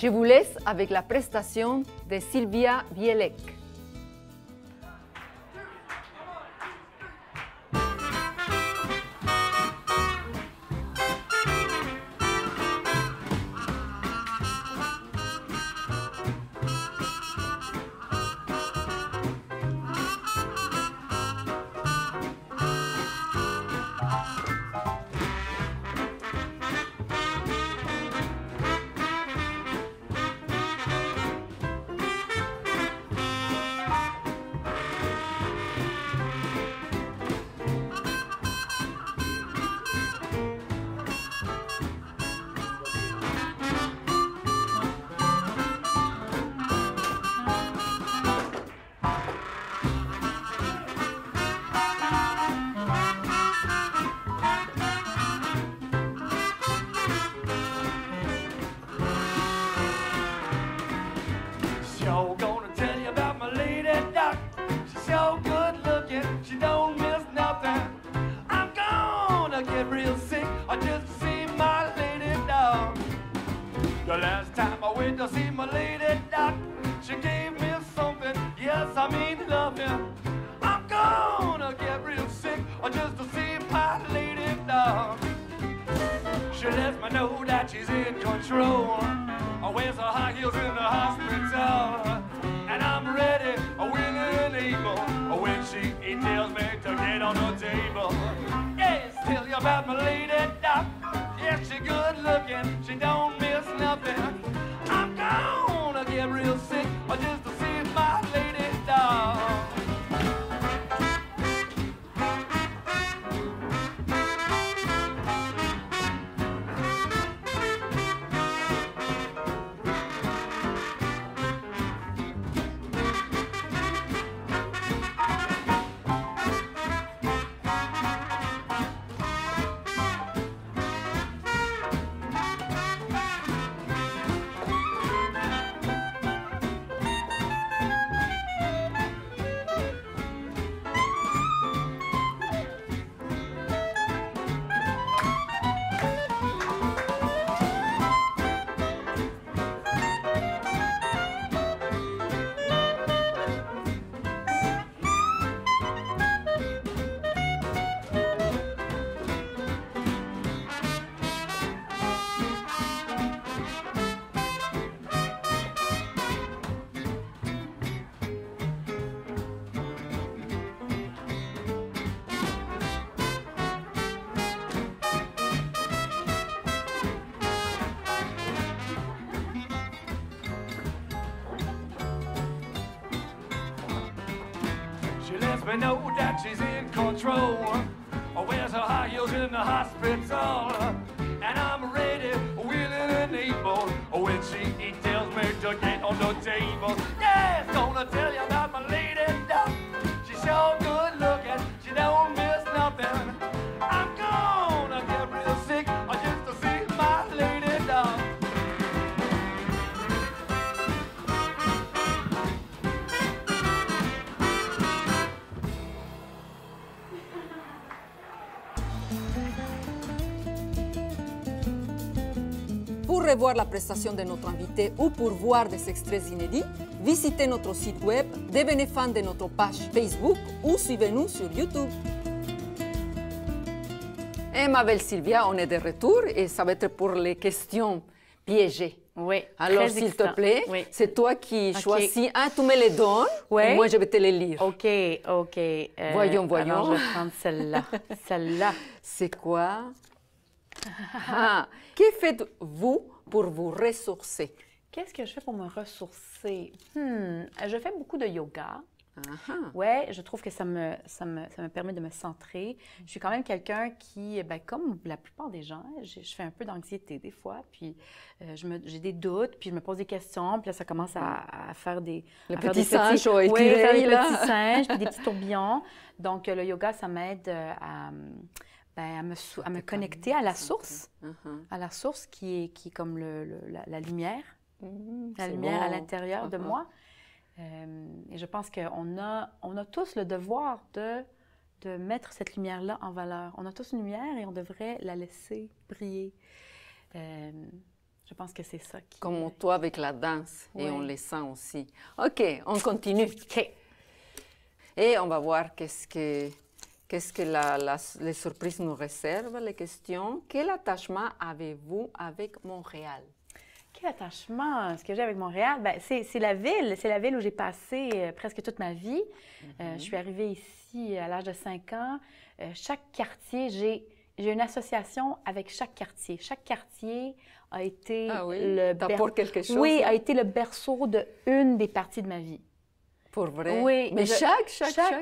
Je vous laisse avec la prestation de Sylvia Bielek. Sure gonna tell you about my lady duck. She's so good looking, she don't miss nothing. I'm gonna get real sick or just to see my lady duck. The last time I went to see my lady duck, she gave me something, yes I mean loving. I'm gonna get real sick or just to see my lady duck. She lets me know that she's in control. I wear her high heels in the hospital, and I'm ready, willing and able when she tells me to get on the table. Yes, tell you about my lady duck. Yes, she good looking, she don't miss nothing. I'm gonna get real sick just to see my lady duck. She lets me know that she's in control. Wears her high heels in the hospital, and I'm ready, willing and able when she tells me to get on the table. Yes, gonna tell you about my lady duck. She's so good looking, she don't miss nothing. I'm gonna get real sick just to see my lady duck. Pour revoir la prestation de notre invité ou pour voir des extraits inédits, visitez notre site web, devenez fan de notre page Facebook ou suivez-nous sur YouTube. Et ma belle Sylvia, on est de retour et ça va être pour les questions piégées. Oui. Alors, s'il te plaît, oui. c'est toi qui choisis. Un, tu me les donnes et moi, je vais te les lire. OK, OK. Voyons. Alors, je vais prendre celle-là. Celle-là. C'est quoi? Que faites-vous pour vous ressourcer? Qu'est-ce que je fais pour me ressourcer? Je fais beaucoup de yoga. Uh-huh. Ouais, je trouve que ça me permet de me centrer. Je suis quand même quelqu'un qui, comme la plupart des gens, je fais un peu d'anxiété des fois, puis j'ai des doutes, puis je me pose des questions, puis là, ça commence à faire des... Le à faire petit des singe petits, étiré, oui, faire des là. petits singes, puis des petits tourbillons. Donc, le yoga, ça m'aide à me connecter à la source, à la source qui est comme la lumière, la lumière à l'intérieur de moi. Et je pense qu'on a tous le devoir de mettre cette lumière-là en valeur. On a tous une lumière et on devrait la laisser briller. Je pense que c'est ça qui... Comme toi avec la danse, et Ouais. on les sent aussi. OK, on continue. OK. Et on va voir qu'est-ce que les surprises nous réservent, les questions. Quel attachement avez-vous avec Montréal? Quel attachement ce que j'ai avec Montréal? Ben, c'est la ville où j'ai passé presque toute ma vie. Je suis arrivée ici à l'âge de 5 ans. Chaque quartier, j'ai une association avec chaque quartier. Chaque quartier a été t'apporte quelque chose? Oui, a été le berceau de une des parties de ma vie. Pour vrai? Oui. Mais chaque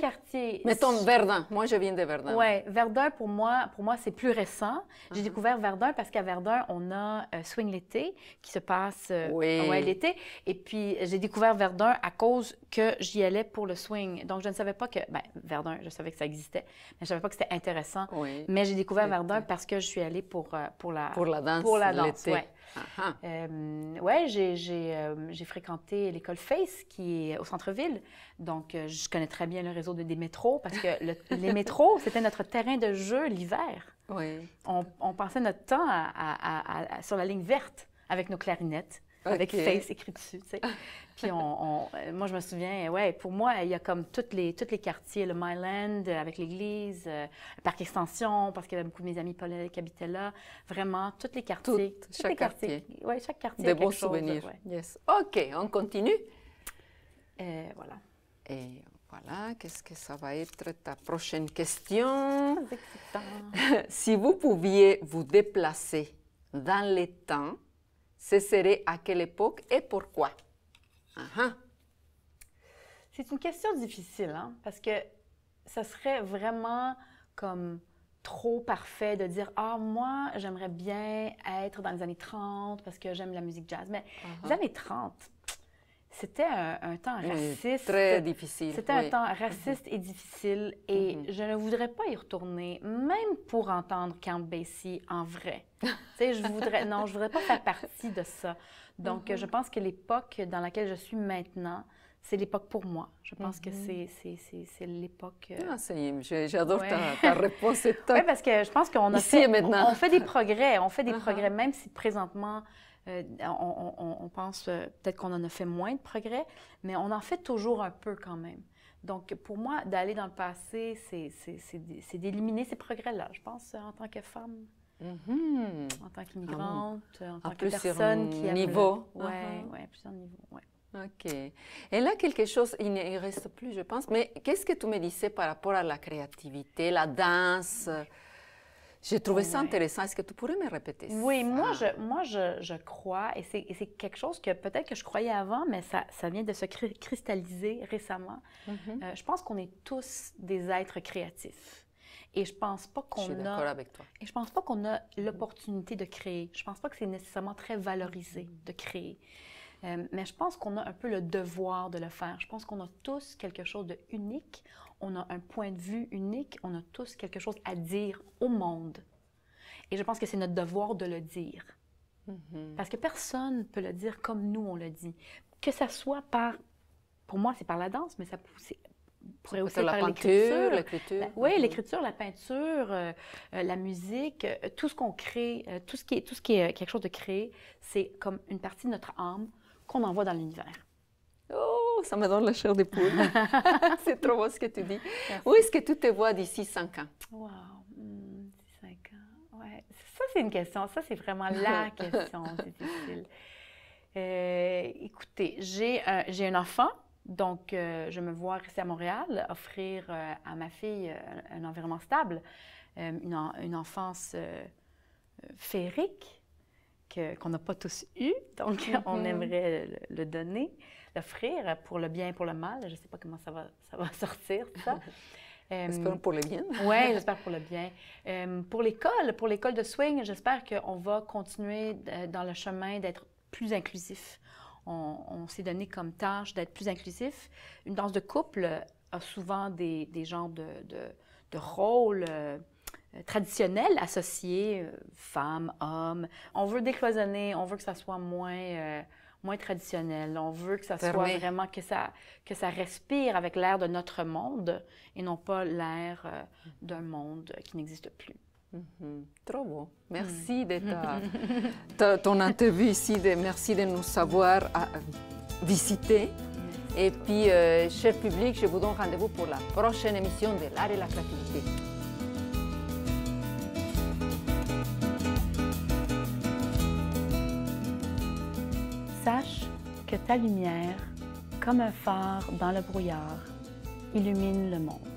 quartier. Mettons Verdun. Moi, je viens de Verdun. Oui, Verdun, pour moi c'est plus récent. J'ai découvert Verdun parce qu'à Verdun, on a Swing l'été qui se passe l'été. Et puis, j'ai découvert Verdun à cause que j'y allais pour le swing. Donc, je ne savais pas que... Bien, Verdun, je savais que ça existait, mais je ne savais pas que c'était intéressant. Oui. Mais j'ai découvert Verdun parce que je suis allée pour la danse. Pour la danse, l'été. ouais. Oui, j'ai fréquenté l'école Face qui est au centre-ville. Donc, je connais très bien le réseau des métros parce que les métros, c'était notre terrain de jeu l'hiver. Oui. On passait notre temps sur la ligne verte avec nos clarinettes, avec Face écrit dessus, tu sais. Puis moi, je me souviens, pour moi, il y a comme tous les quartiers, le Myland avec l'église, le parc Extension, parce qu'il y avait beaucoup de mes amis polonais qui habitaient là. Vraiment, tous les quartiers. Chaque quartier. Oui, chaque quartier. Des beaux souvenirs. Yes. OK, on continue. Voilà. Et voilà, qu'est-ce que ça va être ta prochaine question? Si vous pouviez vous déplacer dans le temps, ce serait à quelle époque et pourquoi? C'est une question difficile, hein, parce que ça serait vraiment comme trop parfait de dire « Ah, moi, j'aimerais bien être dans les années 30 parce que j'aime la musique jazz. » Mais les années 30, c'était un temps raciste. Très difficile. C'était un temps raciste et difficile et je ne voudrais pas y retourner, même pour entendre Count Basie en vrai. Tu sais, je voudrais pas faire partie de ça. Donc, je pense que l'époque dans laquelle je suis maintenant, c'est l'époque pour moi. Je pense que c'est l'époque... J'adore ta réponse. Oui, parce que je pense qu'on on fait des progrès. On fait des progrès, même si présentement, on pense peut-être qu'on en a fait moins de progrès, mais on en fait toujours un peu quand même. Donc, pour moi, d'aller dans le passé, c'est d'éliminer ces progrès-là, je pense, en tant que femme. En tant qu'immigrante, en tant que personne qui a... niveau. Oui, plusieurs niveaux, oui. OK. Et là, quelque chose, il ne reste plus, je pense, mais qu'est-ce que tu me disais par rapport à la créativité, la danse? J'ai trouvé ça intéressant. Est-ce que tu pourrais me répéter ça? Oui, moi, je crois, et c'est quelque chose que peut-être que je croyais avant, mais ça vient de se cristalliser récemment. Je pense qu'on est tous des êtres créatifs. Et je pense pas qu'on a... Je suis d'accord avec toi. Et je pense pas qu'on a l'opportunité de créer. Je pense pas que c'est nécessairement très valorisé de créer. Mais je pense qu'on a un peu le devoir de le faire. Je pense qu'on a tous quelque chose de unique. On a un point de vue unique. On a tous quelque chose à dire au monde. Et je pense que c'est notre devoir de le dire. Parce que personne ne peut le dire comme nous, on le dit. Que ça soit par... Pour moi, c'est par la danse, mais ça pourrait aussi être par l'écriture. Oui, l'écriture, la peinture, la musique, tout ce qu'on crée, tout ce qui est quelque chose de créé, c'est comme une partie de notre âme qu'on envoie dans l'univers. Oh, ça me donne la chair de poule. C'est trop beau ce que tu dis. Merci. Où est-ce que tu te vois d'ici 5 ans? Wow, 5 ans, ouais. Ça, c'est une question. Ça, c'est vraiment la question difficile. Écoutez, j'ai un enfant. Donc, je me vois rester à Montréal, offrir à ma fille un environnement stable, une enfance féerique qu'on n'a pas tous eue. Donc, on aimerait le donner, l'offrir pour le bien et pour le mal. Je ne sais pas comment ça va sortir, tout ça. J'espère pour le bien. Oui, j'espère pour le bien. Pour l'école de swing, j'espère qu'on va continuer dans le chemin d'être plus inclusif. On s'est donné comme tâche d'être plus inclusif. Une danse de couple a souvent des genres de rôles traditionnels associés, femmes, hommes. On veut décloisonner, on veut que ça soit moins traditionnel. On veut que ça soit vraiment, que ça respire avec l'air de notre monde et non pas l'air d'un monde qui n'existe plus. Trop beau. Merci de ton interview ici. Merci de nous avoir visité. Et puis, cher public, je vous donne rendez-vous pour la prochaine émission de l'art et la créativité. Sache que ta lumière, comme un phare dans le brouillard, illumine le monde.